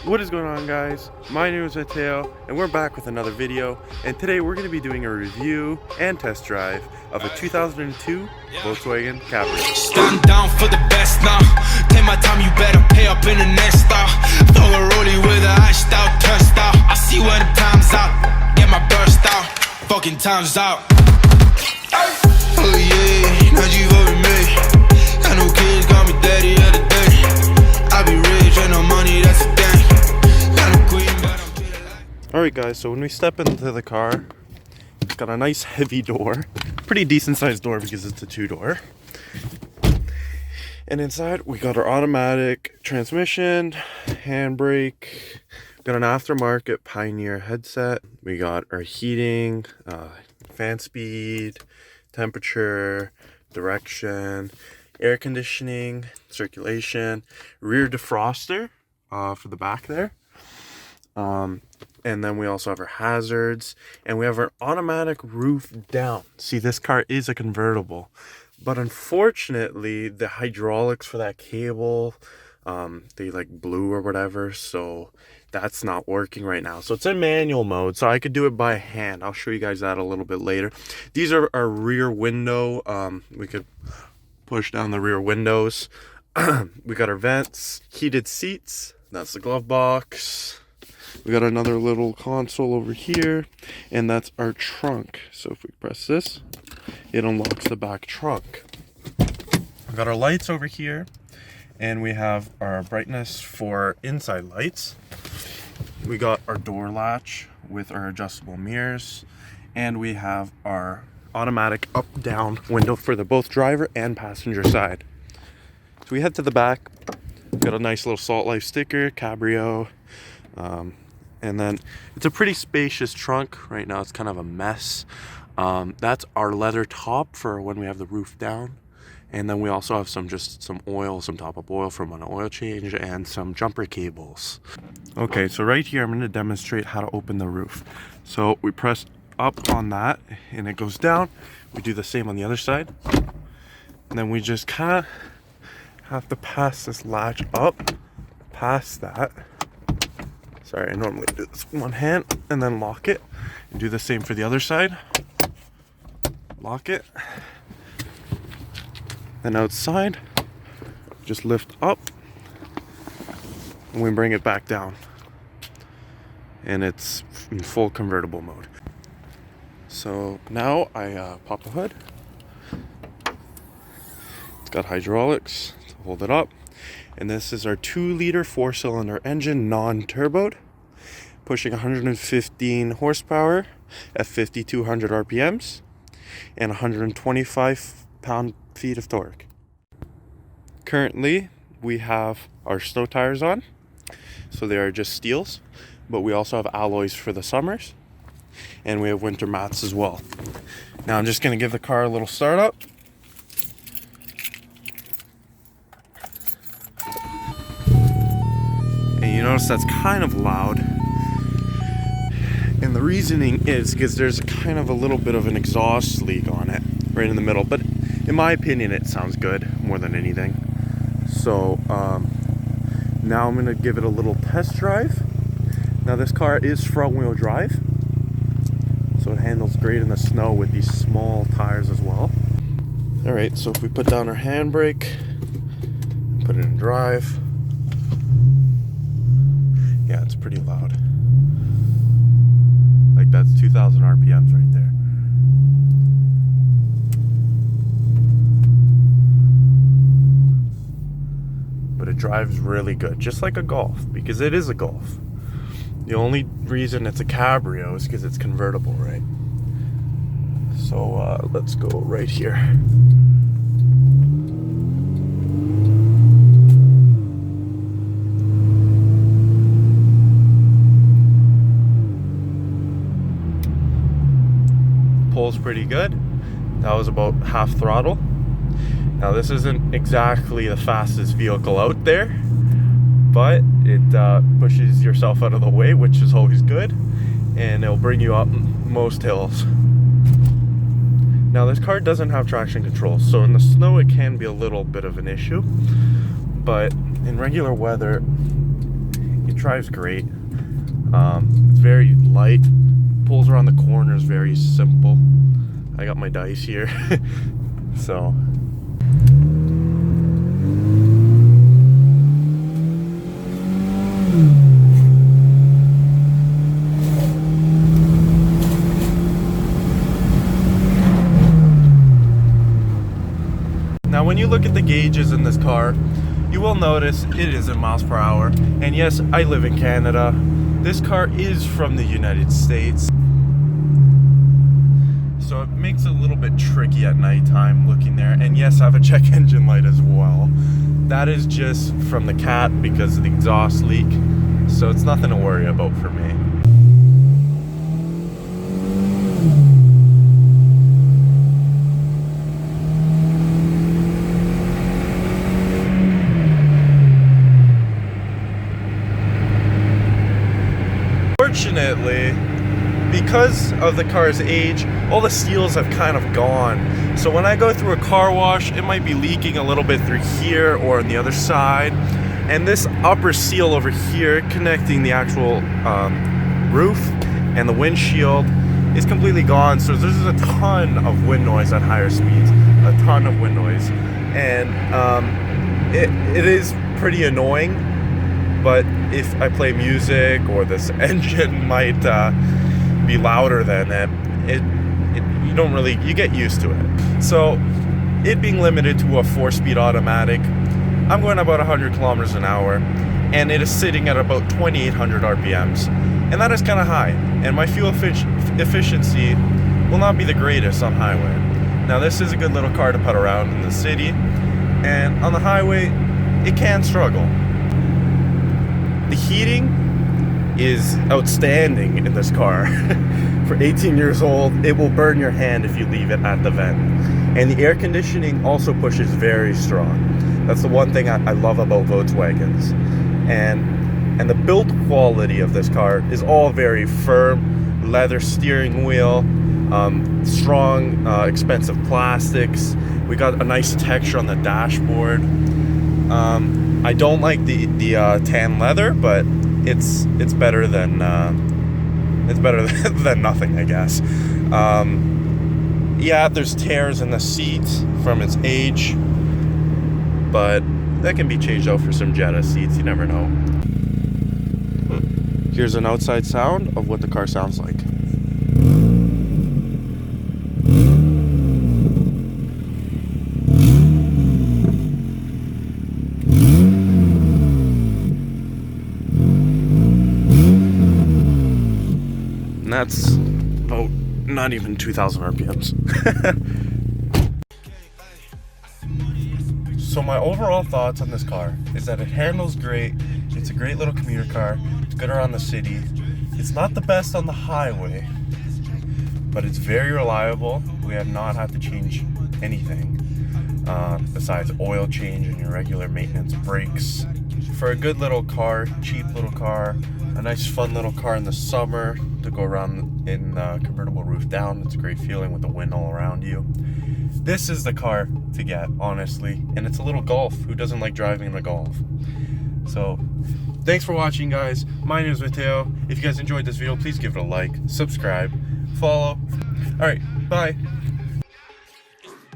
What is going on, guys? My name is Matteo and we're back with another video, and today we're going to be doing a review and test drive of a 2002 Volkswagen CABRIO. Stand down for the best now. Take my time, you better pay up in the next style. Throw a rollie with a iced out, turned out. I see where the time's out. Get my burst out. Fucking time's out. Oh yeah, now you over me. I know kids got me daddy of the day. I be rich and no money, that's a thing. Alright guys, so when we step into the car, it's got a nice heavy door. Pretty decent sized door because it's a two-door. And inside we got our automatic transmission, handbrake, got an aftermarket Pioneer headset. We got our heating, fan speed, temperature, direction, air conditioning, circulation, rear defroster for the back there. And then we also have our hazards, and we have our automatic roof down. See, this car is a convertible, but unfortunately the hydraulics for that cable, they like blew or whatever, so that's not working right now. So it's in manual mode, so I could do it by hand. I'll show you guys that a little bit later. These are our rear window. We could push down the rear windows. We got our vents, heated seats, that's the glove box. We got another little console over here, and that's our trunk. So if we press this, it unlocks the back trunk. We got our lights over here, and we have our brightness for inside lights. We got our door latch with our adjustable mirrors, and we have our automatic up-down window for the both driver and passenger side. So we head to the back. We got a nice little Salt Life sticker, CABRIO. And then it's a pretty spacious trunk. Right now it's kind of a mess. That's our leather top for when we have the roof down. And then we also have some oil, some top-up oil from an oil change, and some jumper cables. Okay, so right here I'm going to demonstrate how to open the roof. So we press up on that and it goes down. We do the same on the other side. And then we just kind of have to pass this latch up, past that. Sorry, I normally do this with one hand and then lock it, and do the same for the other side. Lock it. Then outside, just lift up and we bring it back down. And it's in full convertible mode. So now I pop the hood. It's got hydraulics to hold it up. And this is our 2-liter 4-cylinder engine, non-turboed, pushing 115 horsepower at 5,200 RPMs and 125 pound-feet of torque. Currently, we have our snow tires on, so they are just steels, but we also have alloys for the summers, and we have winter mats as well. Now I'm just going to give the car a little start up. And you notice that's kind of loud, and the reasoning is because there's kind of a little bit of an exhaust leak on it right in the middle, but in my opinion it sounds good more than anything. So now I'm going to give it a little test drive. Now this car is front wheel drive, so it handles great in the snow with these small tires as well. Alright, so if we put down our handbrake, put it in drive. Yeah, it's pretty loud. Like that's 2,000 RPMs right there. But it drives really good, just like a Golf, because it is a Golf. The only reason it's a CABRIO is because it's convertible, right? So let's go right here. Pulls pretty good. That was about half throttle. Now this isn't exactly the fastest vehicle out there, but it pushes yourself out of the way, which is always good, and it'll bring you up most hills. Now this car doesn't have traction control, so in the snow it can be a little bit of an issue, but in regular weather it drives great. It's very light, pulls around the corners very simple. I got my dice here. So now when you look at the gauges in this car, you will notice it is in miles per hour. And yes, I live in Canada. This car is from the United States. So it makes it a little bit tricky at nighttime looking there. And yes, I have a check engine light as well. That is just from the cat because of the exhaust leak. So it's nothing to worry about for me. Fortunately, because of the car's age, all the seals have kind of gone. So when I go through a car wash, it might be leaking a little bit through here or on the other side. And this upper seal over here connecting the actual roof and the windshield is completely gone. So there's a ton of wind noise at higher speeds, a ton of wind noise. And it is pretty annoying. But if I play music or this engine might be louder than it, you get used to it. So it being limited to a 4-speed automatic, I'm going about 100 kilometers an hour, and it is sitting at about 2,800 RPMs, and that is kind of high. And my fuel efficiency will not be the greatest on highway. Now this is a good little car to put around in the city, and on the highway, it can struggle. The heating is outstanding in this car. For 18 years old, it will burn your hand if you leave it at the vent. And the air conditioning also pushes very strong. That's the one thing I love about Volkswagens. And the build quality of this car is all very firm. Leather steering wheel, strong, expensive plastics. We got a nice texture on the dashboard. I don't like the tan leather, but it's better than than nothing, I guess. Yeah, there's tears in the seat from its age, but that can be changed out for some Jetta seats. You never know. Here's an outside sound of what the car sounds like. That's about not even 2,000 RPMs. So my overall thoughts on this car is that it handles great. It's a great little commuter car. It's good around the city. It's not the best on the highway, but it's very reliable. We have not had to change anything besides oil change and your regular maintenance brakes. For a good little car, cheap little car, a nice fun little car in the summer to go around in convertible roof down. It's a great feeling with the wind all around you. This is the car to get, honestly. And it's a little Golf. Who doesn't like driving in a Golf? So thanks for watching, guys. My name is Matteo. If you guys enjoyed this video, please give it a like, subscribe, follow. All right, bye.